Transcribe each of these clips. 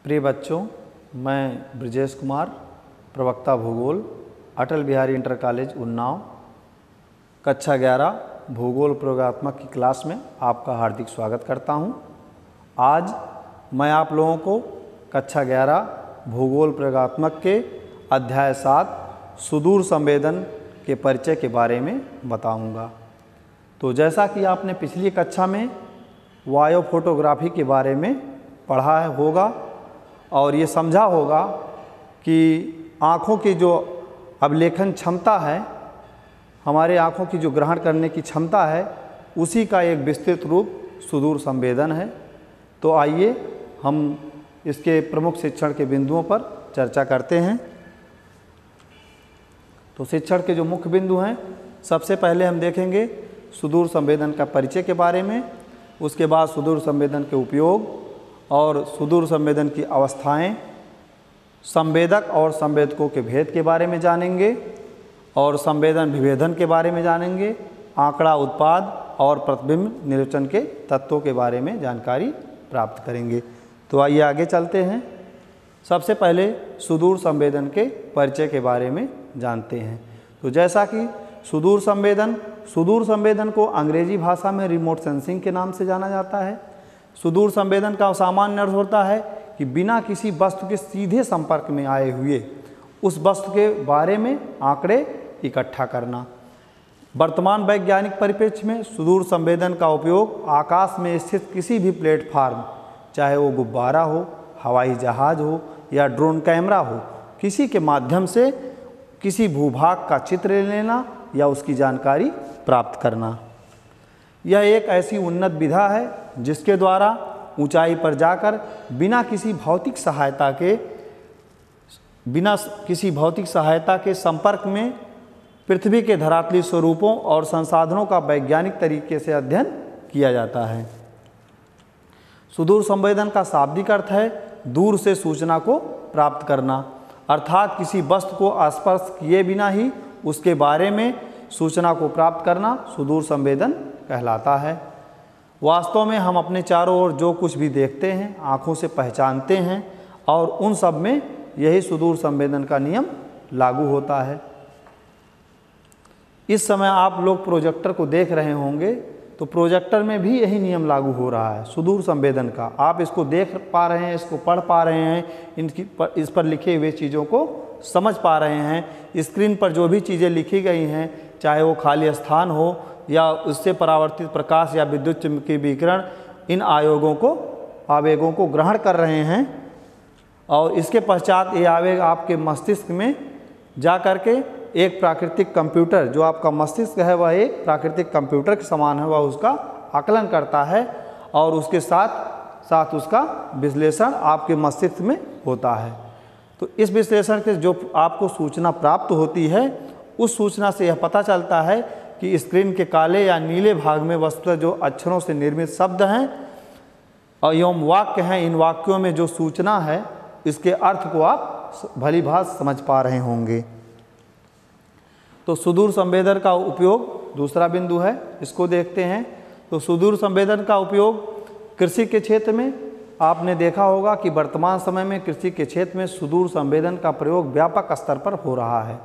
प्रिय बच्चों, मैं ब्रजेश कुमार, प्रवक्ता भूगोल, अटल बिहारी इंटर कॉलेज उन्नाव, कक्षा 11 भूगोल प्रयोगात्मक की क्लास में आपका हार्दिक स्वागत करता हूं। आज मैं आप लोगों को कक्षा 11 भूगोल प्रयोगात्मक के अध्याय 7 सुदूर संवेदन के परिचय के बारे में बताऊंगा। तो जैसा कि आपने पिछली कक्षा में वायु फोटोग्राफी के बारे में पढ़ा होगा और ये समझा होगा कि आँखों की जो अवलेखन क्षमता है, हमारे आँखों की जो ग्रहण करने की क्षमता है, उसी का एक विस्तृत रूप सुदूर संवेदन है। तो आइए हम इसके प्रमुख शिक्षण के बिंदुओं पर चर्चा करते हैं। तो शिक्षण के जो मुख्य बिंदु हैं, सबसे पहले हम देखेंगे सुदूर संवेदन का परिचय के बारे में, उसके बाद सुदूर संवेदन के उपयोग और सुदूर संवेदन की अवस्थाएं, संवेदक और संवेदकों के भेद के बारे में जानेंगे और संवेदन विभेदन के बारे में जानेंगे, आंकड़ा उत्पाद और प्रतिबिंब निरूपण के तत्वों के बारे में जानकारी प्राप्त करेंगे। तो आइए आगे चलते हैं। सबसे पहले सुदूर संवेदन के परिचय के बारे में जानते हैं। तो जैसा कि सुदूर संवेदन को अंग्रेजी भाषा में रिमोट सेंसिंग के नाम से जाना जाता है। सुदूर संवेदन का सामान्य अर्थ होता है कि बिना किसी वस्तु के सीधे संपर्क में आए हुए उस वस्तु के बारे में आंकड़े इकट्ठा करना। वर्तमान वैज्ञानिक परिप्रेक्ष्य में सुदूर संवेदन का उपयोग आकाश में स्थित किसी भी प्लेटफार्म, चाहे वो गुब्बारा हो, हवाई जहाज हो या ड्रोन कैमरा हो, किसी के माध्यम से किसी भूभाग का चित्र लेना या उसकी जानकारी प्राप्त करना। यह एक ऐसी उन्नत विधा है जिसके द्वारा ऊंचाई पर जाकर बिना किसी भौतिक सहायता के संपर्क में पृथ्वी के धरातलीय स्वरूपों और संसाधनों का वैज्ञानिक तरीके से अध्ययन किया जाता है। सुदूर संवेदन का शाब्दिक अर्थ है दूर से सूचना को प्राप्त करना, अर्थात किसी वस्तु को स्पर्श किए बिना ही उसके बारे में सूचना को प्राप्त करना सुदूर संवेदन कहलाता है। वास्तव में हम अपने चारों ओर जो कुछ भी देखते हैं, आँखों से पहचानते हैं और उन सब में यही सुदूर संवेदन का नियम लागू होता है। इस समय आप लोग प्रोजेक्टर को देख रहे होंगे, तो प्रोजेक्टर में भी यही नियम लागू हो रहा है सुदूर संवेदन का। आप इसको देख पा रहे हैं, इसको पढ़ पा रहे हैं, इस पर लिखे हुए चीज़ों को समझ पा रहे हैं। स्क्रीन पर जो भी चीज़ें लिखी गई हैं, चाहे वो खाली स्थान हो या उससे परावर्तित प्रकाश या विद्युत चुम्बकीय विकिरण, इन आवेगों को ग्रहण कर रहे हैं और इसके पश्चात ये आवेग आपके मस्तिष्क में जा कर के एक प्राकृतिक कंप्यूटर, जो आपका मस्तिष्क है वह एक प्राकृतिक कंप्यूटर के समान है, वह उसका आकलन करता है और उसके साथ साथ उसका विश्लेषण आपके मस्तिष्क में होता है। तो इस विश्लेषण के जो आपको सूचना प्राप्त होती है, उस सूचना से यह पता चलता है कि स्क्रीन के काले या नीले भाग में वस्तुतः जो अक्षरों से निर्मित शब्द हैं और एवं वाक्य हैं, इन वाक्यों में जो सूचना है, इसके अर्थ को आप भली भांति समझ पा रहे होंगे। तो सुदूर संवेदन का उपयोग दूसरा बिंदु है, इसको देखते हैं। तो सुदूर संवेदन का उपयोग कृषि के क्षेत्र में आपने देखा होगा कि वर्तमान समय में कृषि के क्षेत्र में सुदूर संवेदन का प्रयोग व्यापक स्तर पर हो रहा है।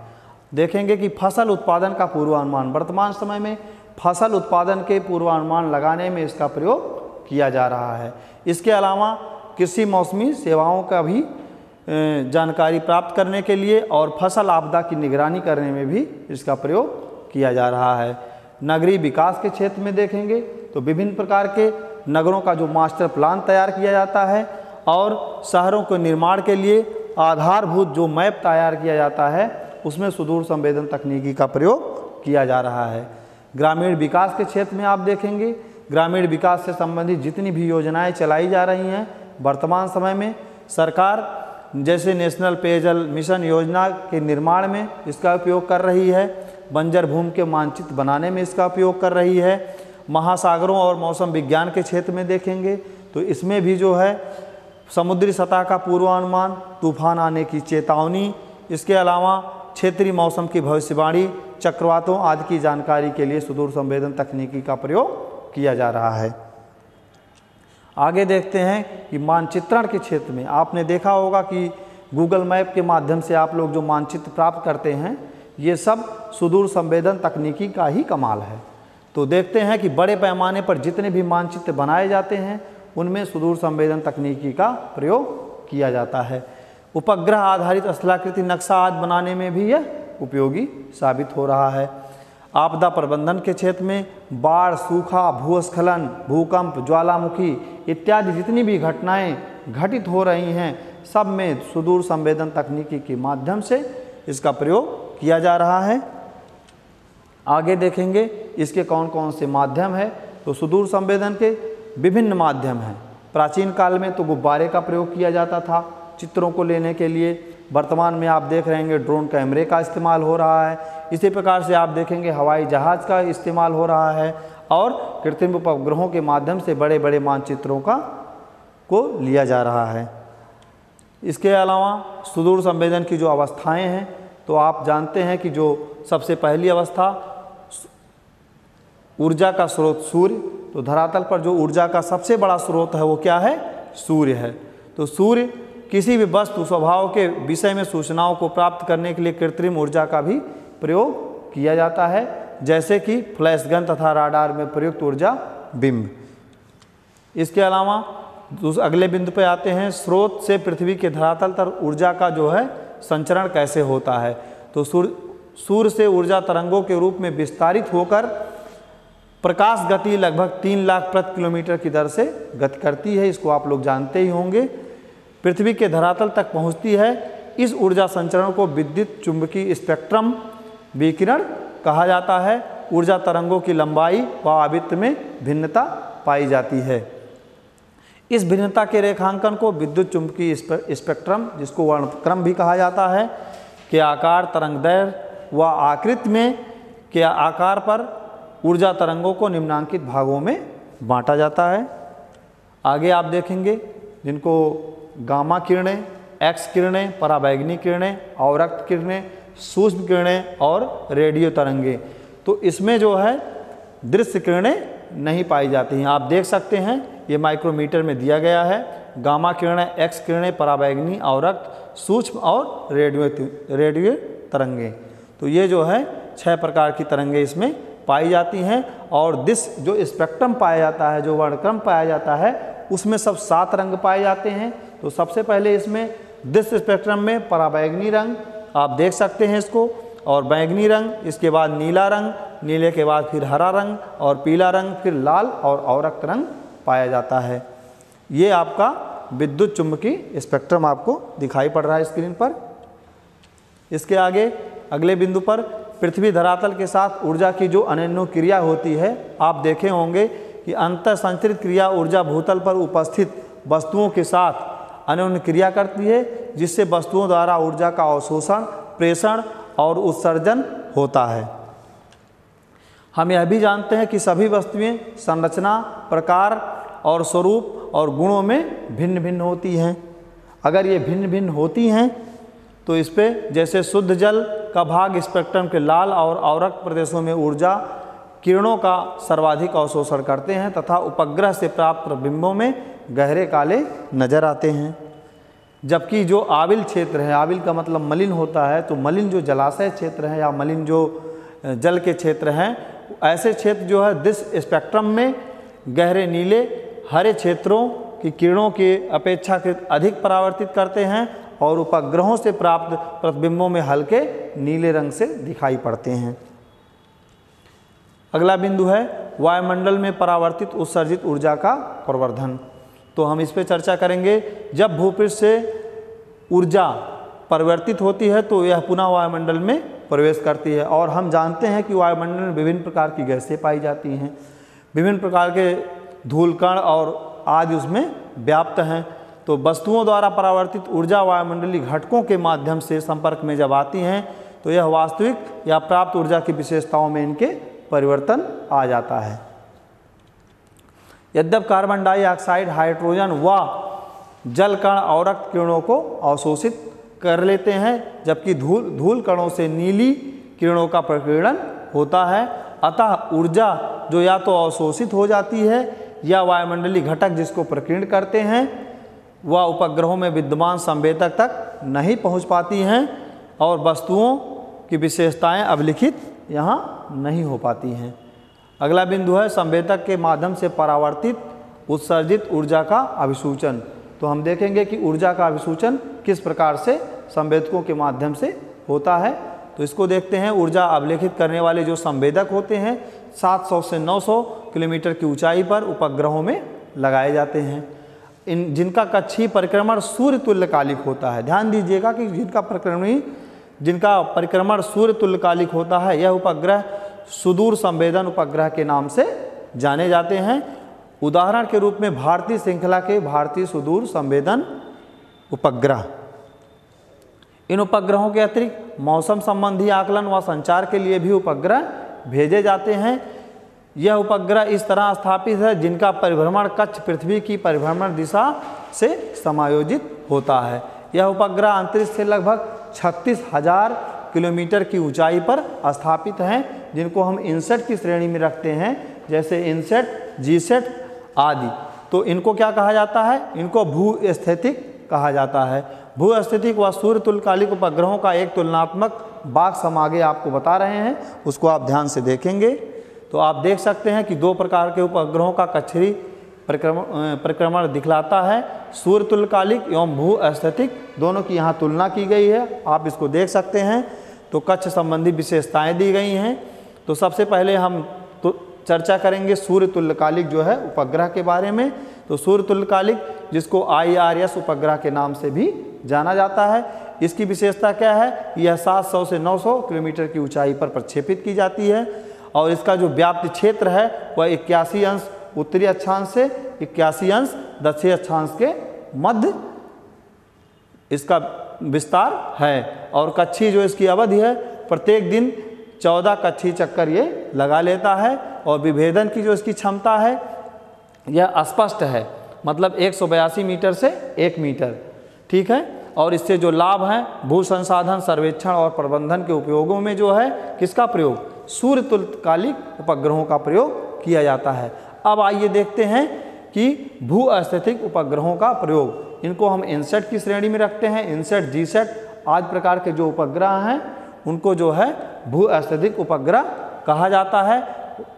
देखेंगे कि फसल उत्पादन का पूर्वानुमान, वर्तमान समय में फसल उत्पादन के पूर्वानुमान लगाने में इसका प्रयोग किया जा रहा है। इसके अलावा कृषि मौसमी सेवाओं का भी जानकारी प्राप्त करने के लिए और फसल आपदा की निगरानी करने में भी इसका प्रयोग किया जा रहा है। नगरीय विकास के क्षेत्र में देखेंगे तो विभिन्न प्रकार के नगरों का जो मास्टर प्लान तैयार किया जाता है और शहरों के निर्माण के लिए आधारभूत जो मैप तैयार किया जाता है, उसमें सुदूर संवेदन तकनीकी का प्रयोग किया जा रहा है। ग्रामीण विकास के क्षेत्र में आप देखेंगे, ग्रामीण विकास से संबंधित जितनी भी योजनाएं चलाई जा रही हैं, वर्तमान समय में सरकार जैसे नेशनल पेयजल मिशन योजना के निर्माण में इसका उपयोग कर रही है, बंजर भूमि के मानचित्र बनाने में इसका उपयोग कर रही है। महासागरों और मौसम विज्ञान के क्षेत्र में देखेंगे तो इसमें भी जो है समुद्री सतह का पूर्वानुमान, तूफान आने की चेतावनी, इसके अलावा क्षेत्रीय मौसम की भविष्यवाणी, चक्रवातों आदि की जानकारी के लिए सुदूर संवेदन तकनीकी का प्रयोग किया जा रहा है। आगे देखते हैं कि मानचित्रण के क्षेत्र में आपने देखा होगा कि गूगल मैप के माध्यम से आप लोग जो मानचित्र प्राप्त करते हैं ये सब सुदूर संवेदन तकनीकी का ही कमाल है। तो देखते हैं कि बड़े पैमाने पर जितने भी मानचित्र बनाए जाते हैं उनमें सुदूर संवेदन तकनीकी का प्रयोग किया जाता है। उपग्रह आधारित स्थलाकृति नक्शा आज बनाने में भी यह उपयोगी साबित हो रहा है। आपदा प्रबंधन के क्षेत्र में बाढ़, सूखा, भूस्खलन, भूकंप, ज्वालामुखी इत्यादि जितनी भी घटनाएं घटित हो रही हैं सब में सुदूर संवेदन तकनीकी के माध्यम से इसका प्रयोग किया जा रहा है। आगे देखेंगे इसके कौन कौन से माध्यम है। तो सुदूर संवेदन के विभिन्न माध्यम हैं। प्राचीन काल में तो गुब्बारे का प्रयोग किया जाता था चित्रों को लेने के लिए। वर्तमान में आप देख रहे हैं ड्रोन कैमरे का इस्तेमाल हो रहा है। इसी प्रकार से आप देखेंगे हवाई जहाज़ का इस्तेमाल हो रहा है और कृत्रिम उपग्रहों के माध्यम से बड़े बड़े मानचित्रों को लिया जा रहा है। इसके अलावा सुदूर संवेदन की जो अवस्थाएं हैं तो आप जानते हैं कि जो सबसे पहली अवस्था ऊर्जा का स्रोत सूर्य। तो धरातल पर जो ऊर्जा का सबसे बड़ा स्रोत है वो क्या है? सूर्य है। तो सूर्य किसी भी वस्तु स्वभाव के विषय में सूचनाओं को प्राप्त करने के लिए कृत्रिम ऊर्जा का भी प्रयोग किया जाता है, जैसे कि फ्लैश गन तथा राडार में प्रयुक्त ऊर्जा बिंब। इसके अलावा अगले बिंदु पे आते हैं, स्रोत से पृथ्वी के धरातल तक ऊर्जा का जो है संचरण कैसे होता है। तो सूर्य से ऊर्जा तरंगों के रूप में विस्तारित होकर प्रकाश गति लगभग 3 लाख प्रति किलोमीटर की दर से गति करती है। इसको आप लोग जानते ही होंगे। पृथ्वी के धरातल तक पहुंचती है। इस ऊर्जा संचरण को विद्युत चुंबकीय स्पेक्ट्रम विकिरण कहा जाता है। ऊर्जा तरंगों की लंबाई व आवृत्ति में भिन्नता पाई जाती है। इस भिन्नता के रेखांकन को विद्युत चुंबकीय स्पेक्ट्रम, जिसको वर्णक्रम भी कहा जाता है, के आकार, तरंगदैर्घ्य व आकृति में के आकार पर ऊर्जा तरंगों को निम्नांकित भागों में बांटा जाता है। आगे आप देखेंगे जिनको गामा किरणें, एक्स किरणें, पराबैंगनी किरणें, अवरक्त किरणें, सूक्ष्म किरणें और रेडियो तरंगे। तो इसमें जो है दृश्य किरणें नहीं पाई जाती हैं। आप देख सकते हैं ये माइक्रोमीटर में दिया गया है। गामा किरणें, एक्स किरणें, पराबैंगनी, अवरक्त, सूक्ष्म और रेडियो तरंगे। तो ये जो है 6 प्रकार की तरंगे इसमें पाई जाती हैं। और जो स्पेक्ट्रम पाया जाता है, जो वर्णक्रम पाया जाता है, उसमें सब 7 रंग पाए जाते हैं। तो सबसे पहले इसमें दृश्य स्पेक्ट्रम में पराबैंगनी रंग आप देख सकते हैं इसको, और बैंगनी रंग, इसके बाद नीला रंग, नीले के बाद फिर हरा रंग और पीला रंग, फिर लाल और अवरक्त रंग पाया जाता है। ये आपका विद्युत चुंबकीय स्पेक्ट्रम आपको दिखाई पड़ रहा है स्क्रीन पर। इसके आगे अगले बिंदु पर पृथ्वी धरातल के साथ ऊर्जा की जो अन्योन्य क्रिया होती है, आप देखे होंगे कि अंतर संचरित क्रिया ऊर्जा भूतल पर उपस्थित वस्तुओं के साथ अन्योन्य क्रिया करती है, जिससे वस्तुओं द्वारा ऊर्जा का अवशोषण, प्रेषण और उत्सर्जन होता है। हम यह भी जानते हैं कि सभी वस्तुएं संरचना, प्रकार और स्वरूप और गुणों में भिन्न भिन्न होती हैं। अगर ये भिन्न भिन्न होती हैं तो इस पे जैसे शुद्ध जल का भाग स्पेक्ट्रम के लाल और अवरक्त प्रदेशों में ऊर्जा किरणों का सर्वाधिक अवशोषण करते हैं तथा उपग्रह से प्राप्त प्रतिबिंबों में गहरे काले नजर आते हैं। जबकि जो आविल क्षेत्र है, आविल का मतलब मलिन होता है, तो मलिन जो जलाशय क्षेत्र है या मलिन जो जल के क्षेत्र हैं, ऐसे क्षेत्र जो है दृश्य स्पेक्ट्रम में गहरे नीले हरे क्षेत्रों की किरणों के अपेक्षाकृत अधिक परावर्तित करते हैं और उपग्रहों से प्राप्त प्रतिबिंबों में हल्के नीले रंग से दिखाई पड़ते हैं। अगला बिंदु है वायुमंडल में परावर्तित उत्सर्जित ऊर्जा का प्रवर्धन। तो हम इस पे चर्चा करेंगे। जब भूपृष्ठ से ऊर्जा परिवर्तित होती है तो यह पुनः वायुमंडल में प्रवेश करती है। और हम जानते हैं कि वायुमंडल में विभिन्न प्रकार की गैसें पाई जाती हैं, विभिन्न प्रकार के धूलकण और आदि उसमें व्याप्त हैं। तो वस्तुओं द्वारा परावर्तित ऊर्जा वायुमंडलीय घटकों के माध्यम से संपर्क में जब आती हैं तो यह वास्तविक या प्राप्त ऊर्जा की विशेषताओं में इनके परिवर्तन आ जाता है। यद्यपि कार्बन डाइऑक्साइड, हाइड्रोजन व जल कण अवरक्त किरणों को अवशोषित कर लेते हैं, जबकि धूल कणों से नीली किरणों का प्रकीर्णन होता है। अतः ऊर्जा जो या तो अवशोषित हो जाती है या वायुमंडलीय घटक जिसको प्रकीर्ण करते हैं वह उपग्रहों में विद्यमान संवेदक तक नहीं पहुंच पाती हैं और वस्तुओं की विशेषताएं अभिलिखित यहाँ नहीं हो पाती हैं। अगला बिंदु है संवेदक के माध्यम से परावर्तित उत्सर्जित ऊर्जा का अभिसूचन। तो हम देखेंगे कि ऊर्जा का अभिसूचन किस प्रकार से संवेदकों के माध्यम से होता है। तो इसको देखते हैं। ऊर्जा अभिलेखित करने वाले जो संवेदक होते हैं 700 से 900 किलोमीटर की ऊंचाई पर उपग्रहों में लगाए जाते हैं। जिनका कक्षीय परिक्रमण सूर्य तुल्यकालिक होता है। ध्यान दीजिएगा कि जिनका परिक्रमण सूर्य तुल्यकालिक होता है यह उपग्रह सुदूर संवेदन उपग्रह के नाम से जाने जाते हैं। उदाहरण के रूप में भारतीय श्रृंखला के भारतीय सुदूर संवेदन उपग्रह। इन उपग्रहों के अतिरिक्त मौसम संबंधी आकलन व संचार के लिए भी उपग्रह भेजे जाते हैं। यह उपग्रह इस तरह स्थापित है जिनका परिभ्रमण कक्ष पृथ्वी की परिभ्रमण दिशा से समायोजित होता है। यह उपग्रह अंतरिक्ष से लगभग 36,000 किलोमीटर की ऊंचाई पर स्थापित हैं, जिनको हम इनसेट की श्रेणी में रखते हैं, जैसे इनसेट, जीसेट आदि। तो इनको क्या कहा जाता है? इनको भू-स्थैतिक कहा जाता है। भू-स्थैतिक व सूर्य तुल्यकालिक उपग्रहों का एक तुलनात्मक बॉक्स हम आगे आपको बता रहे हैं, उसको आप ध्यान से देखेंगे। तो आप देख सकते हैं कि दो प्रकार के उपग्रहों का कक्षीय परिक्रमण दिखलाता है, सूर्य तुल्यकालिक एवं भू-स्थैतिक, दोनों की यहाँ तुलना की गई है, आप इसको देख सकते हैं। तो कक्ष संबंधी विशेषताएं दी गई हैं। तो सबसे पहले हम तो चर्चा करेंगे सूर्य तुल्यकालिक जो है उपग्रह के बारे में। तो सूर्य तुल्यकालिक जिसको IRS उपग्रह के नाम से भी जाना जाता है, इसकी विशेषता क्या है? यह 700 से 900 किलोमीटर की ऊंचाई पर प्रक्षेपित की जाती है और इसका जो व्याप्ति क्षेत्र है वह 81 अंश उत्तरी अक्षांश से 81 अंश दक्षिणी अक्षांश के मध्य इसका विस्तार है। और कक्षीय जो इसकी अवधि है प्रत्येक दिन 14 कक्षीय चक्कर ये लगा लेता है। और विभेदन की जो इसकी क्षमता है यह अस्पष्ट है, मतलब 182 मीटर से 1 मीटर, ठीक है। और इससे जो लाभ हैं भू संसाधन सर्वेक्षण और प्रबंधन के उपयोगों में जो है किसका प्रयोग? सूर्य तुल्यकालिक उपग्रहों का प्रयोग किया जाता है। अब आइए देखते हैं कि भू-स्थैतिक उपग्रहों का प्रयोग। इनको हम इनसेट की श्रेणी में रखते हैं। इनसेट, जीसेट आदि प्रकार के जो उपग्रह हैं उनको जो है भू-स्थैतिक उपग्रह कहा जाता है।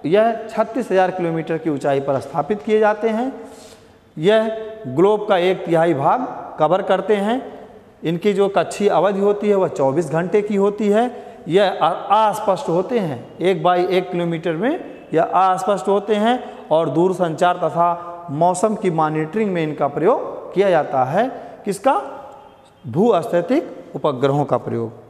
यह 36,000 किलोमीटर की ऊंचाई पर स्थापित किए जाते हैं। यह ग्लोब का 1/3 भाग कवर करते हैं। इनकी जो कक्षीय अवधि होती है वह 24 घंटे की होती है। यह अस्पष्ट होते हैं, 1/1 किलोमीटर में यह अस्पष्ट होते हैं और दूर संचार तथा मौसम की मॉनिटरिंग में इनका प्रयोग किया जाता है। किसका? भू-स्थैतिक उपग्रहों का प्रयोग।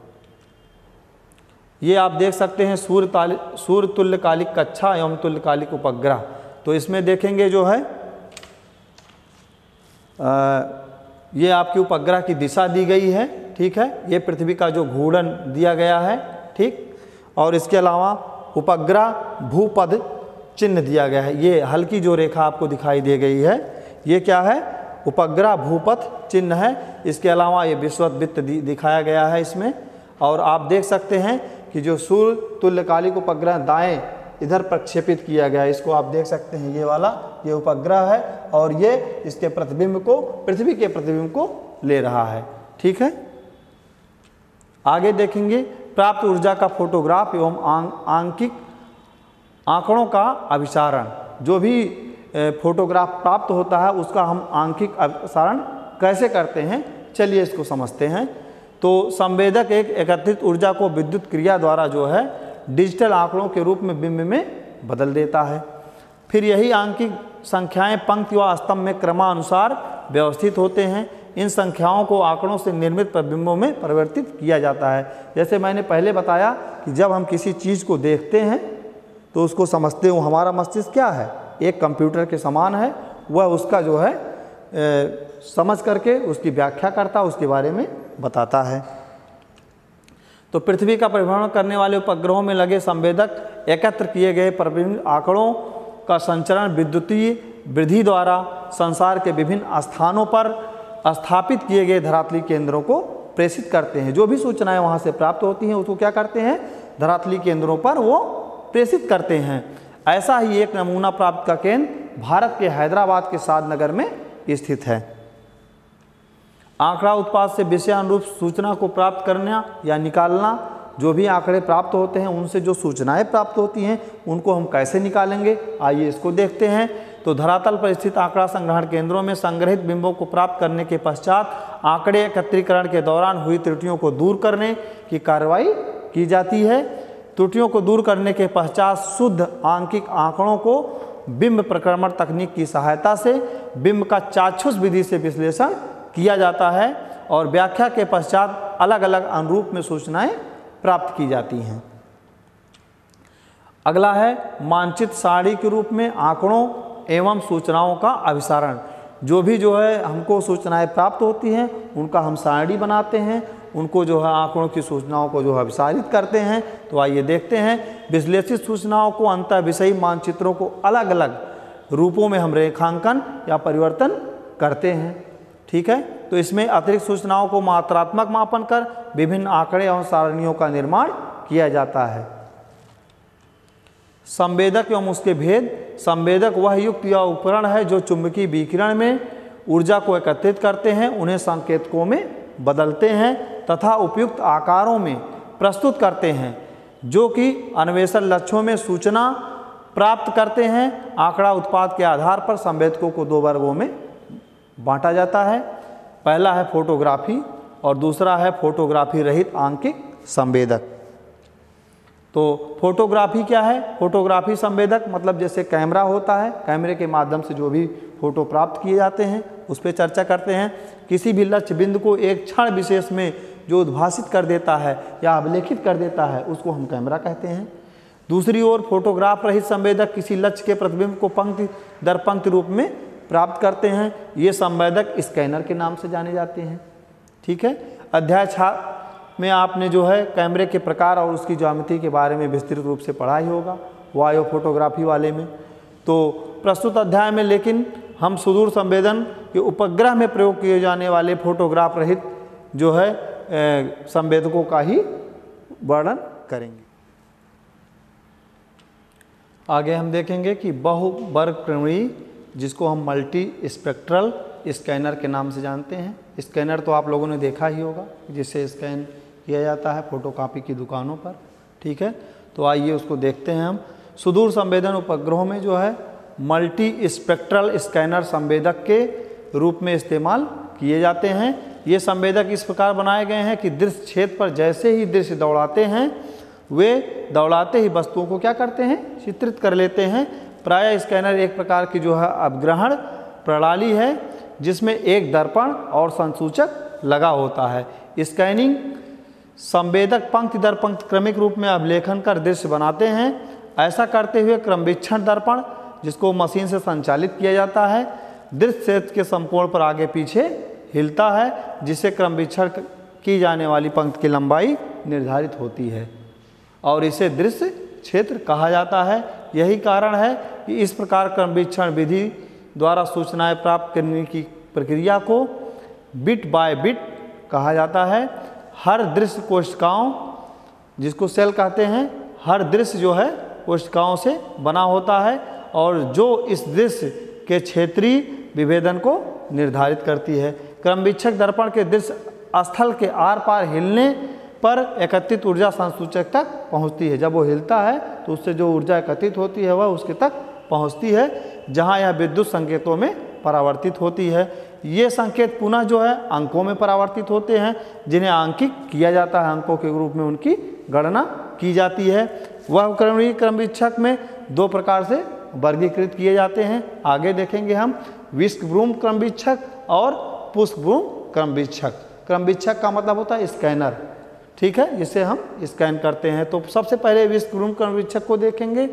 ये आप देख सकते हैं सूर्य तुल्यकालिक कक्षा एवं तुल्यकालिक उपग्रह। तो इसमें देखेंगे जो है ये आपकी उपग्रह की दिशा दी गई है, ठीक है। ये पृथ्वी का जो घूर्णन दिया गया है, ठीक। और इसके अलावा उपग्रह भूपद चिन्ह दिया गया है। ये हल्की जो रेखा आपको दिखाई दे गई है ये क्या है? उपग्रह भूपथ चिन्ह है। इसके अलावा ये विषुववृत्त दिखाया गया है इसमें। और आप देख सकते हैं कि जो सूर्य तुल्यकालिक उपग्रह दाएं इधर प्रक्षेपित किया गया है, इसको आप देख सकते हैं, ये वाला ये उपग्रह है और ये इसके प्रतिबिंब को, पृथ्वी के प्रतिबिंब को ले रहा है, ठीक है। आगे देखेंगे प्राप्त ऊर्जा का फोटोग्राफ एवं आंकिक आंकड़ों का अभिसारण। जो भी फोटोग्राफ प्राप्त होता है उसका हम आंकिक अभिसारण कैसे करते हैं, चलिए इसको समझते हैं। तो संवेदक एक एकत्रित ऊर्जा को विद्युत क्रिया द्वारा जो है डिजिटल आंकड़ों के रूप में बिंब में बदल देता है। फिर यही आंकिक संख्याएं पंक्ति व स्तंभ में क्रमानुसार व्यवस्थित होते हैं। इन संख्याओं को आंकड़ों से निर्मित प्रतिबिंबों में परिवर्तित किया जाता है। जैसे मैंने पहले बताया कि जब हम किसी चीज़ को देखते हैं तो उसको समझते हो, हमारा मस्तिष्क क्या है? एक कंप्यूटर के समान है। वह उसका जो है समझ करके उसकी व्याख्या करता, उसके बारे में बताता है। तो पृथ्वी का परिभ्रमण करने वाले उपग्रहों में लगे संवेदक एकत्र किए गए प्रतिबिंब आंकड़ों का संचरण विद्युतीय वृद्धि द्वारा संसार के विभिन्न स्थानों पर स्थापित किए गए धरातलीय केंद्रों को प्रेषित करते हैं। जो भी सूचनाएं वहां से प्राप्त होती हैं उसको क्या करते हैं? धरातलीय केंद्रों पर वो प्रेषित करते हैं। ऐसा ही एक नमूना प्राप्त का केंद्र भारत के हैदराबाद के सादनगर में स्थित है। आंकड़ा उत्पाद से विषयानुरूप सूचना को प्राप्त करना या निकालना, जो भी आंकड़े प्राप्त होते हैं उनसे जो सूचनाएं प्राप्त होती हैं उनको हम कैसे निकालेंगे, आइए इसको देखते हैं। तो धरातल पर स्थित आंकड़ा संग्रहण केंद्रों में संग्रहित बिंबों को प्राप्त करने के पश्चात आंकड़े एकत्रीकरण के दौरान हुई त्रुटियों को दूर करने की कार्रवाई की जाती है। त्रुटियों को दूर करने के पश्चात शुद्ध आंकिक आंकड़ों को बिंब प्रक्रमण तकनीक की सहायता से बिंब का चाक्षुष विधि से विश्लेषण किया जाता है और व्याख्या के पश्चात अलग अलग अनुरूप में सूचनाएं प्राप्त की जाती हैं। अगला है मानचित्र सारणी के रूप में आंकड़ों एवं सूचनाओं का अभिसारण। जो भी जो है हमको सूचनाएं प्राप्त होती हैं उनका हम सारणी बनाते हैं, उनको जो है आंकड़ों की सूचनाओं को जो है अभिसारित करते हैं। तो आइए देखते हैं। विश्लेषित सूचनाओं को अंतः विषयी मानचित्रों को अलग अलग रूपों में हम रेखांकन या परिवर्तन करते हैं। ठीक है, तो इसमें अतिरिक्त सूचनाओं को मात्रात्मक मापन कर विभिन्न आंकड़े एवं सारणियों का निर्माण किया जाता है। संवेदक एवं उसके भेद। संवेदक वह युक्त या उपकरण है जो चुंबकीय विकिरण में ऊर्जा को एकत्रित करते हैं, उन्हें संकेतकों में बदलते हैं तथा उपयुक्त आकारों में प्रस्तुत करते हैं, जो कि अन्वेषण लक्ष्यों में सूचना प्राप्त करते हैं। आंकड़ा उत्पाद के आधार पर संवेदकों को दो वर्गों में बांटा जाता है। पहला है फोटोग्राफी और दूसरा है फोटोग्राफी रहित आंकिक संवेदक। तो फोटोग्राफी क्या है? फोटोग्राफी संवेदक मतलब जैसे कैमरा होता है, कैमरे के माध्यम से जो भी फोटो प्राप्त किए जाते हैं उस पर चर्चा करते हैं। किसी भी लक्ष्य बिंदु को एक क्षण विशेष में जो उद्भासित कर देता है या अभिलेखित कर देता है उसको हम कैमरा कहते हैं। दूसरी ओर फोटोग्राफ रहित संवेदक किसी लक्ष्य के प्रतिबिंब को पंक्ति दर पंक्ति रूप में प्राप्त करते हैं। ये संवेदक स्कैनर के नाम से जाने जाते हैं। ठीक है, अध्याय 6 में आपने जो है कैमरे के प्रकार और उसकी ज्यामिति के बारे में विस्तृत रूप से पढ़ा ही होगा, वायो फोटोग्राफी वाले में। तो प्रस्तुत अध्याय में लेकिन हम सुदूर संवेदन के उपग्रह में प्रयोग किए जाने वाले फोटोग्राफ रहित जो है संवेदकों का ही वर्णन करेंगे। आगे हम देखेंगे कि बहुवर्गक्रमीय, जिसको हम मल्टी स्पेक्ट्रल स्कैनर के नाम से जानते हैं। स्कैनर तो आप लोगों ने देखा ही होगा, जिससे स्कैन किया जाता है फोटोकॉपी की दुकानों पर। ठीक है, तो आइए उसको देखते हैं हम। सुदूर संवेदन उपग्रहों में जो है मल्टी स्पेक्ट्रल स्कैनर संवेदक के रूप में इस्तेमाल किए जाते हैं। ये संवेदक इस प्रकार बनाए गए हैं कि दृश्य क्षेत्र पर जैसे ही दृश्य दौड़ाते हैं वे दौड़ाते ही वस्तुओं को क्या करते हैं, चित्रित कर लेते हैं। प्रायः स्कैनर एक प्रकार की जो है अवग्रहण प्रणाली है जिसमें एक दर्पण और संसूचक लगा होता है। स्कैनिंग संवेदक पंक्ति दर पंक्ति क्रमिक रूप में अभिलेखन कर दृश्य बनाते हैं। ऐसा करते हुए क्रमवीक्षण दर्पण, जिसको मशीन से संचालित किया जाता है, दृश्य क्षेत्र के समकोण पर आगे पीछे हिलता है, जिससे क्रमवीक्षण की जाने वाली पंक्ति की लंबाई निर्धारित होती है और इसे दृश्य क्षेत्र कहा जाता है। यही कारण है कि इस प्रकार क्रमवीक्षण विधि द्वारा सूचनाएं प्राप्त करने की प्रक्रिया को बिट बाय बिट कहा जाता है। हर दृश्य कोशिकाओं, जिसको सेल कहते हैं, हर दृश्य जो है कोशिकाओं से बना होता है और जो इस दृश्य के क्षेत्रीय विभेदन को निर्धारित करती है। क्रमवीक्षक दर्पण के दृश्य स्थल के आर पार हिलने पर एकत्रित ऊर्जा संसूचक तक पहुंचती है। जब वो हिलता है तो उससे जो ऊर्जा एकत्रित होती है वह उसके तक पहुंचती है, जहां यह विद्युत संकेतों में परावर्तित होती है। ये संकेत पुनः जो है अंकों में परावर्तित होते हैं, जिन्हें आंकिक किया जाता है। अंकों के रूप में उनकी गणना की जाती है। वह क्रमवीक्षक में दो प्रकार से वर्गीकृत किए जाते हैं, आगे देखेंगे हम। विस्कब्रूम क्रमवीक्षक और पुष्पब्रूम क्रमवीक्षक। क्रमवीक्षक का मतलब होता है स्कैनर, ठीक है, जिसे हम स्कैन करते हैं। तो सबसे पहले विस्कब्रूम क्रमवीक्षक को देखेंगे।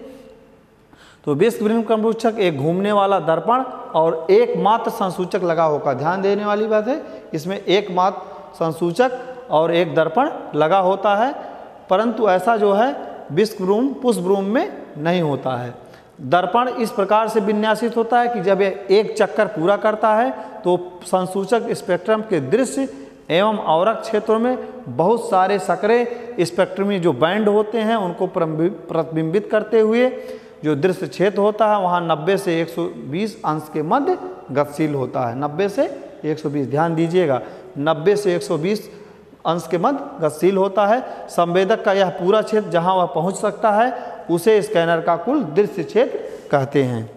तो विस्कब्रूम क्रमवीक्षक एक घूमने वाला दर्पण और एकमात्र संसूचक लगा होगा। ध्यान देने वाली बात है, इसमें एकमात्र संसूचक और एक दर्पण लगा होता है, परंतु ऐसा जो है विस्कब्रूम पुष्पब्रूम में नहीं होता है। दर्पण इस प्रकार से विन्यासित होता है कि जब यह एक चक्कर पूरा करता है तो संसूचक स्पेक्ट्रम के दृश्य एवं आवरक क्षेत्रों में बहुत सारे सकरे स्पेक्ट्रमी जो बैंड होते हैं उनको प्रतिबिंबित करते हुए जो दृश्य क्षेत्र होता है वहाँ 90 से 120 अंश के मध्य गतिशील होता है। 90 से 120, ध्यान दीजिएगा, 90 से 120 अंश के मध्य गतिशील होता है। संवेदक का यह पूरा क्षेत्र जहाँ वह पहुँच सकता है उसे स्कैनर का कुल दृश्य क्षेत्र कहते हैं।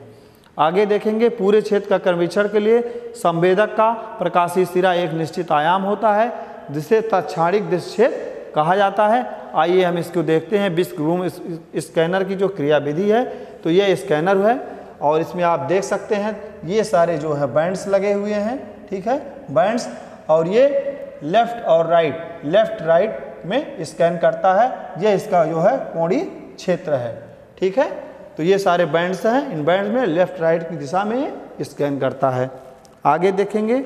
आगे देखेंगे, पूरे क्षेत्र का क्रमवीक्षण के लिए संवेदक का प्रकाशीय सिरा एक निश्चित आयाम होता है जिसे तत्क्षणिक दृश्य क्षेत्र कहा जाता है। आइए हम इसको देखते हैं। विस्क रूम स्कैनर की जो क्रियाविधि है, तो ये स्कैनर है और इसमें आप देख सकते हैं ये सारे जो है बैंड्स लगे हुए हैं, ठीक है, बैंड्स, और ये लेफ्ट और राइट, लेफ्ट राइट में स्कैन करता है। ये इसका जो है कोणीय क्षेत्र है, ठीक है। तो ये सारे बैंड्स हैं, इन बैंड्स में लेफ्ट राइट की दिशा में स्कैन करता है। आगे देखेंगे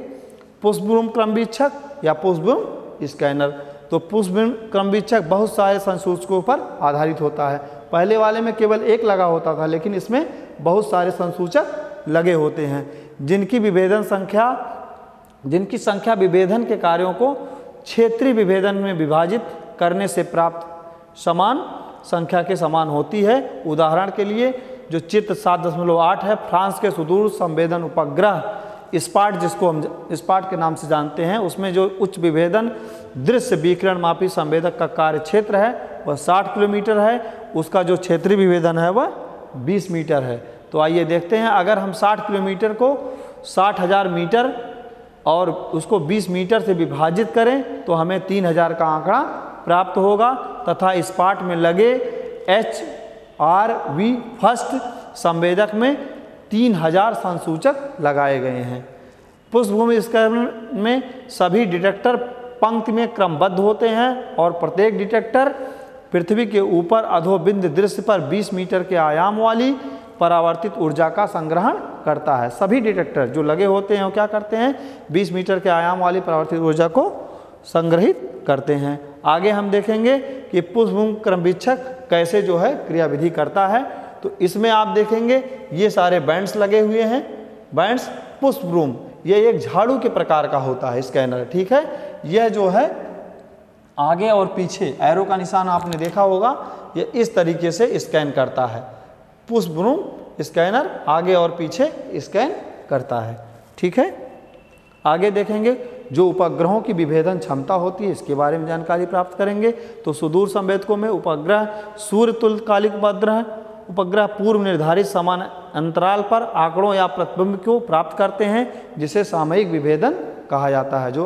पुष्पभ्रूम क्रमवीक्षक या पुष्पभ्रूम स्कैनर। तो पुष्पभ्रूम क्रमवीक्षक बहुत सारे संसूचकों पर आधारित होता है। पहले वाले में केवल एक लगा होता था, लेकिन इसमें बहुत सारे संसूचक लगे होते हैं जिनकी संख्या विभेदन के कार्यों को क्षेत्रीय विभेदन में विभाजित करने से प्राप्त समान संख्या के समान होती है। उदाहरण के लिए जो चित्र 7.8 है, फ्रांस के सुदूर संवेदन उपग्रह स्पाट, जिसको हम स्पाट के नाम से जानते हैं, उसमें जो उच्च विभेदन दृश्य विकिरण मापी संवेदक का कार्य क्षेत्र है वह 60 किलोमीटर है। उसका जो क्षेत्रीय विभेदन है वह 20 मीटर है। तो आइए देखते हैं, अगर हम 60 किलोमीटर को 60,000 मीटर और उसको 20 मीटर से विभाजित करें तो हमें 3000 का आंकड़ा प्राप्त होगा तथा स्पाट में लगे HRV फर्स्ट संवेदक में 3000 संसूचक लगाए गए हैं। पुष्पभूमि स्कैनर में सभी डिटेक्टर पंक्ति में क्रमबद्ध होते हैं और प्रत्येक डिटेक्टर पृथ्वी के ऊपर अधोबिंद दृश्य पर 20 मीटर के आयाम वाली परावर्तित ऊर्जा का संग्रहण करता है। सभी डिटेक्टर जो लगे होते हैं वो क्या करते हैं, 20 मीटर के आयाम वाली परावर्तित ऊर्जा को संग्रहित करते हैं। आगे हम देखेंगे कि पुष्पभ्रूम क्रमवीक्षक कैसे जो है क्रियाविधि करता है। तो इसमें आप देखेंगे ये सारे बैंड्स लगे हुए हैं। बैंड्स पुष्पभ्रूम ये एक झाड़ू के प्रकार का होता है स्कैनर, ठीक है। यह जो है आगे और पीछे एरो का निशान आपने देखा होगा, ये इस तरीके से स्कैन करता है। पुष्पभ्रूम स्कैनर आगे और पीछे स्कैन करता है, ठीक है। आगे देखेंगे जो उपग्रहों की विभेदन क्षमता होती है, इसके बारे में जानकारी प्राप्त करेंगे। तो सुदूर संवेदकों में उपग्रह सूर्य तुल्यकालिक उपग्रह पूर्व निर्धारित समान अंतराल पर आंकड़ों या प्रतिबिंब को प्राप्त करते हैं, जिसे सामयिक विभेदन कहा जाता है। जो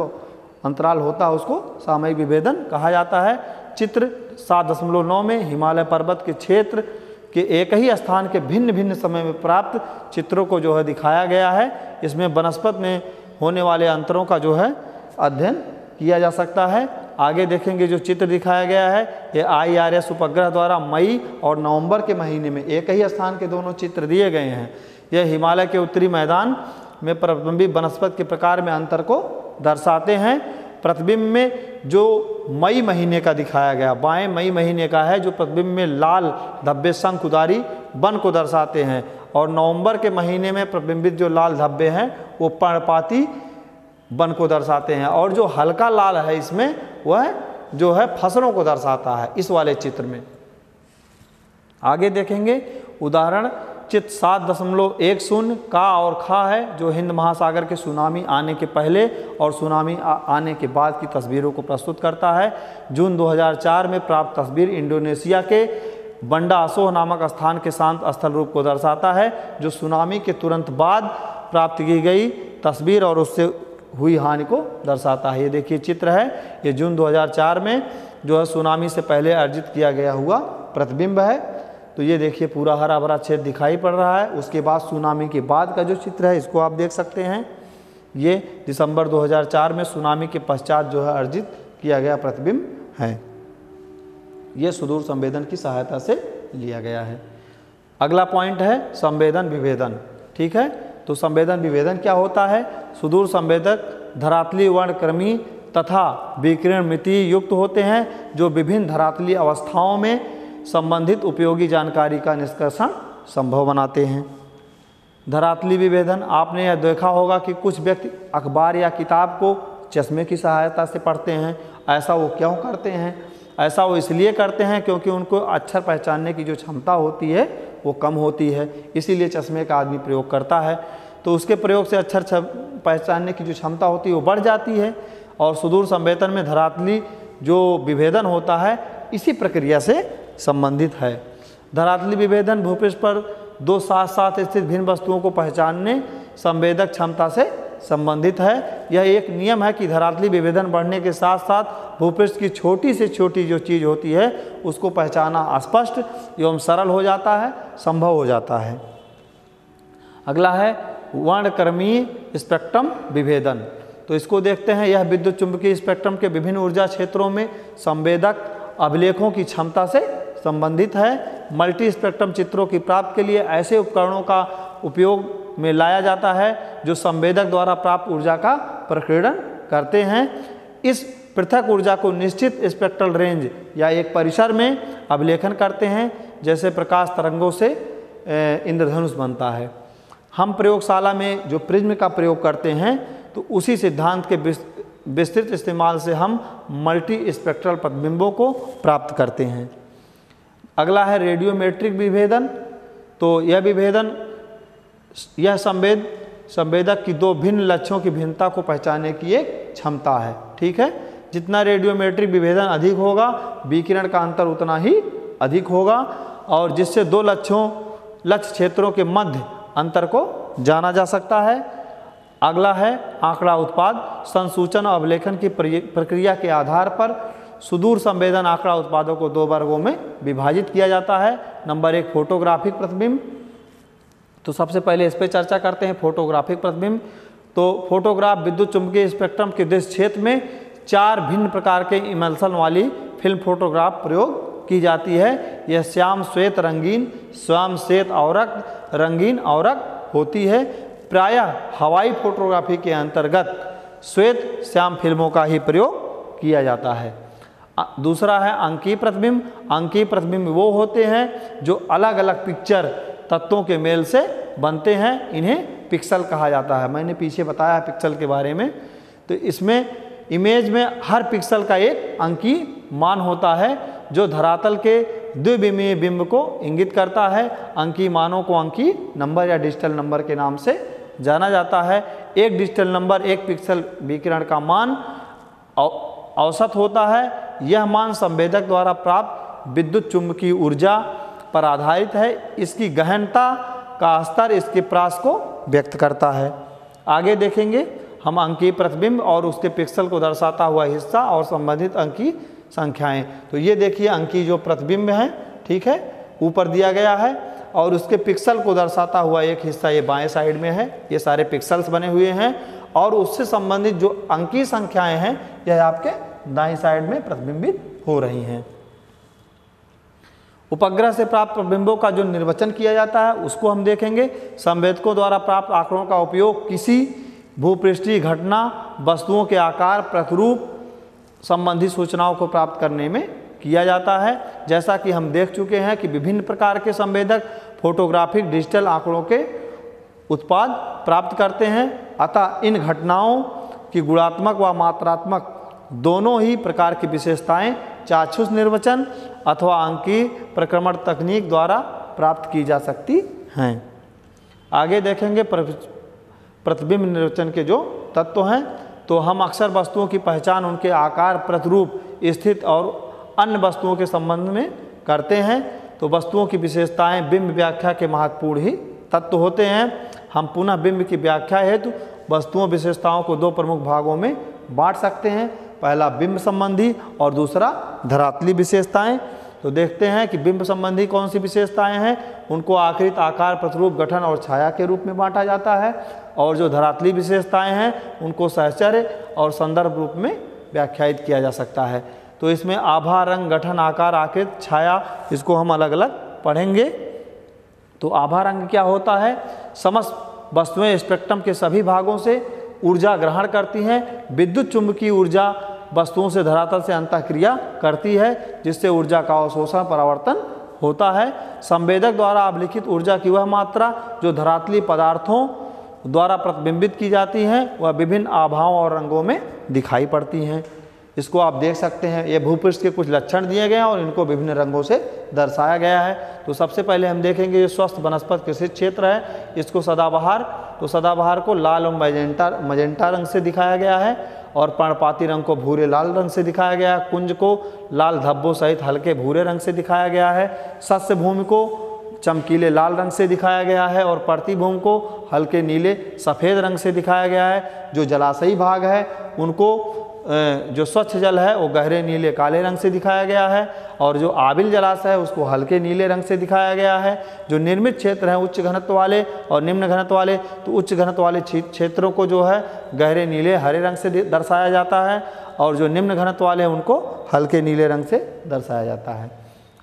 अंतराल होता है उसको सामयिक विभेदन कहा जाता है। चित्र 7.9 में हिमालय पर्वत के क्षेत्र के एक ही स्थान के भिन्न भिन्न समय में प्राप्त चित्रों को जो है दिखाया गया है। इसमें वनस्पति में होने वाले अंतरों का जो है अध्ययन किया जा सकता है। आगे देखेंगे जो चित्र दिखाया गया है ये IRS उपग्रह द्वारा मई और नवंबर के महीने में एक ही स्थान के दोनों चित्र दिए गए हैं। यह हिमालय के उत्तरी मैदान में प्रतिबिंबित वनस्पति के प्रकार में अंतर को दर्शाते हैं। प्रतिबिंब में जो मई महीने का दिखाया गया, बाएं मई महीने का है, जो प्रतिबिंब में लाल धब्बे शंकुधारी वन को दर्शाते हैं, और नवंबर के महीने में प्रतिबिंबित जो लाल धब्बे हैं वो पर्णपाती वन को दर्शाते हैं, और जो हल्का लाल है इसमें वह जो है फसलों को दर्शाता है इस वाले चित्र में। आगे देखेंगे उदाहरण चित्र 7.10 का और खा है, जो हिंद महासागर के सुनामी आने के पहले और सुनामी आने के बाद की तस्वीरों को प्रस्तुत करता है। जून 2004 में प्राप्त तस्वीर इंडोनेशिया के बंडा असोह नामक स्थान के शांत स्थल रूप को दर्शाता है, जो सुनामी के तुरंत बाद प्राप्त की गई तस्वीर और उससे हुई हानि को दर्शाता है। ये देखिए चित्र है, ये जून 2004 में जो है सुनामी से पहले अर्जित किया गया हुआ प्रतिबिंब है। तो ये देखिए पूरा हरा भरा क्षेत्र दिखाई पड़ रहा है। उसके बाद सुनामी के बाद का जो चित्र है इसको आप देख सकते हैं। ये दिसंबर 2004 में सुनामी के पश्चात जो है अर्जित किया गया प्रतिबिंब है। ये सुदूर संवेदन की सहायता से लिया गया है। अगला पॉइंट है संवेदन विभेदन, ठीक है। तो संवेदन विभेदन क्या होता है? सुदूर संवेदक धरातलीय वर्णक्रमी तथा विकिरण मिति युक्त होते हैं, जो विभिन्न धरातलीय अवस्थाओं में संबंधित उपयोगी जानकारी का निष्कर्षण संभव बनाते हैं। धरातलीय विभेदन आपने यह देखा होगा कि कुछ व्यक्ति अखबार या किताब को चश्मे की सहायता से पढ़ते हैं। ऐसा वो क्यों करते हैं? ऐसा वो इसलिए करते हैं क्योंकि उनको अक्षर पहचानने की जो क्षमता होती है वो कम होती है, इसीलिए चश्मे का आदमी प्रयोग करता है। तो उसके प्रयोग से अक्षर पहचानने की जो क्षमता होती है वो बढ़ जाती है। और सुदूर संवेदन में धरातली जो विभेदन होता है इसी प्रक्रिया से संबंधित है। धरातली विभेदन भूपृष्ठ पर दो साथ साथ स्थित भिन्न वस्तुओं को पहचानने संवेदक क्षमता से संबंधित है। यह एक नियम है कि धरातली विभेदन बढ़ने के साथ साथ भूपृष्ठ की छोटी से छोटी जो चीज़ होती है उसको पहचानना स्पष्ट एवं सरल हो जाता है, संभव हो जाता है। अगला है वर्णक्रमीय स्पेक्ट्रम विभेदन। तो इसको देखते हैं। यह विद्युत चुंबकीय स्पेक्ट्रम के विभिन्न ऊर्जा क्षेत्रों में संवेदक अभिलेखों की क्षमता से संबंधित है। मल्टी स्पेक्ट्रम चित्रों की प्राप्ति के लिए ऐसे उपकरणों का उपयोग में लाया जाता है जो संवेदक द्वारा प्राप्त ऊर्जा का प्रकीर्णन करते हैं। इस पृथक ऊर्जा को निश्चित स्पेक्ट्रल रेंज या एक परिसर में अभिलेखन करते हैं, जैसे प्रकाश तरंगों से इंद्रधनुष बनता है। हम प्रयोगशाला में जो प्रिज्म का प्रयोग करते हैं तो उसी सिद्धांत के विस्तृत इस्तेमाल से हम मल्टी स्पेक्ट्रल प्रतिबिंबों को प्राप्त करते हैं। अगला है रेडियोमेट्रिक विभेदन। तो यह विभेदन यह संवेदक की दो भिन्न लक्ष्यों की भिन्नता को पहचानने की एक क्षमता है। ठीक है, जितना रेडियोमेट्रिक विभेदन अधिक होगा विकिरण का अंतर उतना ही अधिक होगा, और जिससे दो लक्ष्य क्षेत्रों के मध्य अंतर को जाना जा सकता है। अगला है आंकड़ा उत्पाद। संसूचन और अवलेखन की प्रक्रिया के आधार पर सुदूर संवेदन आंकड़ा उत्पादों को दो वर्गों में विभाजित किया जाता है। नंबर 1 फोटोग्राफिक प्रतिबिंब। तो सबसे पहले इस पर चर्चा करते हैं, फोटोग्राफिक प्रतिबिंब। तो फोटोग्राफ विद्युत चुंबकीय स्पेक्ट्रम के दृश्य क्षेत्र में 4 भिन्न प्रकार के इमल्सन वाली फिल्म फोटोग्राफ प्रयोग की जाती है। यह श्याम श्वेत रंगीन, श्याम श्वेत औरक, रंगीन औरक होती है। प्रायः हवाई फोटोग्राफी के अंतर्गत श्वेत श्याम फिल्मों का ही प्रयोग किया जाता है। दूसरा है अंकीय प्रतिबिंब। अंकीय प्रतिबिंब वो होते हैं जो अलग अलग पिक्चर तत्वों के मेल से बनते हैं, इन्हें पिक्सल कहा जाता है। मैंने पीछे बताया पिक्सल के बारे में। तो इसमें इमेज में हर पिक्सल का एक अंकीय मान होता है जो धरातल के द्विविमीय बिंब को इंगित करता है। अंकीय मानों को अंकीय नंबर या डिजिटल नंबर के नाम से जाना जाता है। एक डिजिटल नंबर एक पिक्सल विकिरण का मान औसत होता है। यह मान संवेदक द्वारा प्राप्त विद्युत चुंबकीय ऊर्जा पर आधारित है। इसकी गहनता का स्तर इसके प्रास को व्यक्त करता है। आगे देखेंगे हम अंकीय प्रतिबिंब और उसके पिक्सल को दर्शाता हुआ हिस्सा और संबंधित अंकीय संख्याएं। तो ये देखिए अंकीय जो प्रतिबिंब है, ठीक है, ऊपर दिया गया है और उसके पिक्सल को दर्शाता हुआ एक हिस्सा ये बाएं साइड में है। ये सारे पिक्सल्स बने हुए हैं और उससे संबंधित जो अंकीय संख्याएं हैं यह आपके दाईं साइड में प्रतिबिंबित हो रही हैं। उपग्रह से प्राप्त प्रतिबिंबों का जो निर्वचन किया जाता है उसको हम देखेंगे। संवेदकों द्वारा प्राप्त आंकड़ों का उपयोग किसी भूपृष्ठीय घटना, वस्तुओं के आकार, प्रतिरूप संबंधी सूचनाओं को प्राप्त करने में किया जाता है। जैसा कि हम देख चुके हैं कि विभिन्न प्रकार के संवेदक फोटोग्राफिक डिजिटल आंकड़ों के उत्पाद प्राप्त करते हैं। अतः इन घटनाओं की गुणात्मक व मात्रात्मक दोनों ही प्रकार की विशेषताएं चाक्षुष निर्वचन अथवा अंकीय प्रक्रमण तकनीक द्वारा प्राप्त की जा सकती हैं। आगे देखेंगे प्रतिबिंब निर्वचन के जो तत्व हैं। तो हम अक्सर वस्तुओं की पहचान उनके आकार, प्रतिरूप, स्थिति और अन्य वस्तुओं के संबंध में करते हैं। तो वस्तुओं की विशेषताएं बिंब व्याख्या के महत्वपूर्ण ही तत्व होते हैं। हम पुनः बिंब की व्याख्या हेतु वस्तुओं विशेषताओं को दो प्रमुख भागों में बांट सकते हैं। पहला बिंब संबंधी और दूसरा धरातली विशेषताएं। तो देखते हैं कि बिंब संबंधी कौन सी विशेषताएं हैं। उनको आकृति, आकार, प्रतिरूप, गठन और छाया के रूप में बांटा जाता है। और जो धरातली विशेषताएं हैं उनको सहचर्य और संदर्भ रूप में व्याख्यायित किया जा सकता है। तो इसमें आभा, रंग, गठन, आकार, आकृति, छाया, इसको हम अलग अलग पढ़ेंगे। तो आभा रंग क्या होता है? समस्त वस्तुएं स्पेक्ट्रम के सभी भागों से ऊर्जा ग्रहण करती हैं। विद्युत चुंबकीय ऊर्जा वस्तुओं से धरातल से अंतःक्रिया करती है, जिससे ऊर्जा का अवशोषण परावर्तन होता है। संवेदक द्वारा अभिलिखित ऊर्जा की वह मात्रा जो धरातली पदार्थों द्वारा प्रतिबिंबित की जाती हैं वह विभिन्न आभाओं और रंगों में दिखाई पड़ती हैं। इसको आप देख सकते हैं, ये भूपृष्ठ के कुछ लक्षण दिए गए हैं और इनको विभिन्न रंगों से दर्शाया गया है। तो सबसे पहले हम देखेंगे ये स्वस्थ वनस्पत कृषि क्षेत्र है, इसको सदाबहार, तो सदाबहार को लाल और मजेंटा रंग से दिखाया गया है और पर्णपाती रंग को भूरे लाल रंग से दिखाया गया है। कुंज को लाल धब्बों सहित हल्के भूरे रंग से दिखाया गया है। सस्य भूमि को चमकीले लाल रंग से दिखाया गया है और प्रतिभूमि को हल्के नीले सफ़ेद रंग से दिखाया गया है। जो जलाशयी भाग है उनको जो स्वच्छ जल है वो गहरे नीले काले रंग से दिखाया गया है और जो आबिल जलाशय है उसको हल्के नीले रंग से दिखाया गया है। जो निर्मित क्षेत्र हैं उच्च घनत्व वाले और निम्न घनत्व वाले, तो उच्च घनत्व वाले क्षेत्रों को जो है गहरे नीले हरे रंग से दर्शाया जाता है और जो निम्न घनत्व वाले हैं उनको हल्के नीले रंग से दर्शाया जाता है।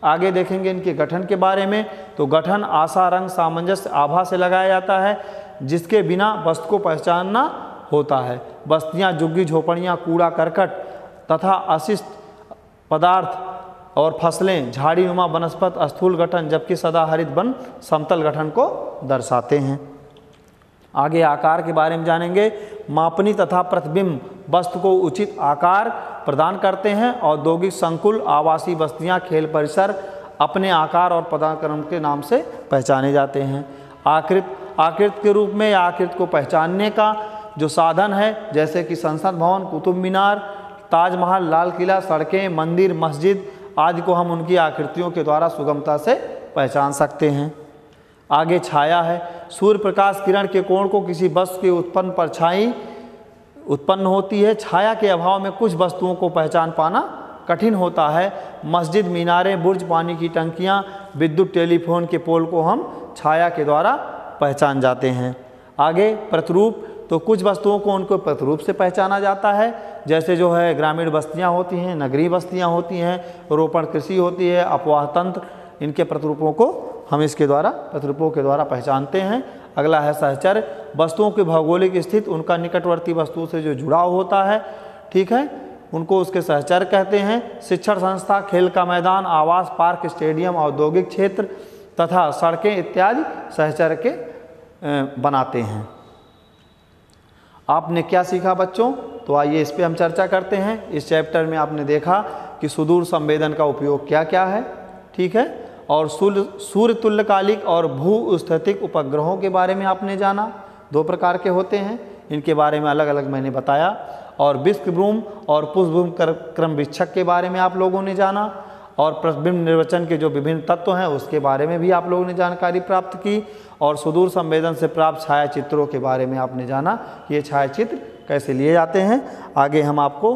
आगे देखेंगे इनके गठन के बारे में। तो गठन आशा रंग सामंजस्य आभा से लगाया जाता है, जिसके बिना वस्तु को पहचानना होता है। बस्तियां, झुग्गी झोपड़ियां, कूड़ा करकट तथा अशिष्ट पदार्थ और फसलें, झाड़ी नुमा वनस्पत स्थूल गठन, जबकि सदाहरित वन समतल गठन को दर्शाते हैं। आगे आकार के बारे में जानेंगे। मापनी तथा प्रतिबिंब वस्तु को उचित आकार प्रदान करते हैं। औद्योगिक संकुल, आवासीय बस्तियां, खेल परिसर अपने आकार और पदानुक्रम के नाम से पहचाने जाते हैं। आकृति के रूप में या आकृति को पहचानने का जो साधन है, जैसे कि संसद भवन, कुतुब मीनार, ताजमहल, लाल किला, सड़कें, मंदिर, मस्जिद आदि को हम उनकी आकृतियों के द्वारा सुगमता से पहचान सकते हैं। आगे छाया है। सूर्य प्रकाश किरण के कोण को किसी वस्तु के उत्पन्न परछाई उत्पन्न होती है। छाया के अभाव में कुछ वस्तुओं को पहचान पाना कठिन होता है। मस्जिद, मीनारें, बुर्ज, पानी की टंकियाँ, विद्युत टेलीफोन के पोल को हम छाया के द्वारा पहचान जाते हैं। आगे प्रतिरूप, तो कुछ वस्तुओं को उनको प्रतिरूप से पहचाना जाता है, जैसे जो है ग्रामीण बस्तियां होती हैं, नगरीय बस्तियां होती हैं, रोपण कृषि होती है, अपवाह तंत्र, इनके प्रतिरूपों को हम इसके द्वारा प्रतिरूपों के द्वारा पहचानते हैं। अगला है सहचर्य, वस्तुओं की भौगोलिक स्थिति उनका निकटवर्ती वस्तुओं से जो जुड़ाव होता है, ठीक है, उनको उसके सहचर्य कहते हैं। शिक्षण संस्था, खेल का मैदान, आवास, पार्क, स्टेडियम, औद्योगिक क्षेत्र तथा सड़कें इत्यादि सहचर्य के बनाते हैं। आपने क्या सीखा बच्चों? तो आइए इस पे हम चर्चा करते हैं। इस चैप्टर में आपने देखा कि सुदूर संवेदन का उपयोग क्या क्या है, ठीक है, और सूर्य तुल्यकालिक और भू-स्थितिक उपग्रहों के बारे में आपने जाना। 2 प्रकार के होते हैं, इनके बारे में अलग अलग मैंने बताया। और विश्वभ्रूम और पुष्पभ्रूम क्रम विच्छक के बारे में आप लोगों ने जाना और प्रतिबिंब निर्वचन के जो विभिन्न तत्व हैं उसके बारे में भी आप लोगों ने जानकारी प्राप्त की। और सुदूर संवेदन से प्राप्त छायाचित्रों के बारे में आपने जाना कि ये छायाचित्र कैसे लिए जाते हैं। आगे हम आपको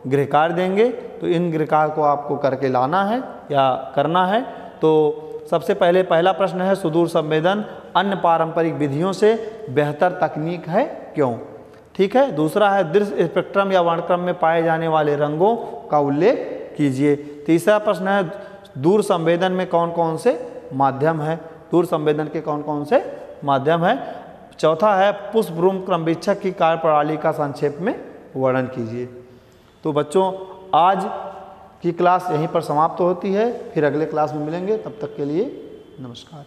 गृह कार्य देंगे, तो इन गृह कार्य को आपको करके लाना है या करना है। तो सबसे पहले पहला प्रश्न है, सुदूर संवेदन अन्य पारंपरिक विधियों से बेहतर तकनीक है क्यों? ठीक है। दूसरा है, दृश्य स्पेक्ट्रम या वर्णक्रम में पाए जाने वाले रंगों का उल्लेख कीजिए। तीसरा प्रश्न है, दूर संवेदन में कौन कौन से माध्यम है? दूर संवेदन के कौन कौन से माध्यम है? चौथा है, पुष्पभ्रूम क्रमविच्छक की कार्यप्रणाली का संक्षेप में वर्णन कीजिए। तो बच्चों आज की क्लास यहीं पर समाप्त होती है, फिर अगले क्लास में मिलेंगे, तब तक के लिए नमस्कार।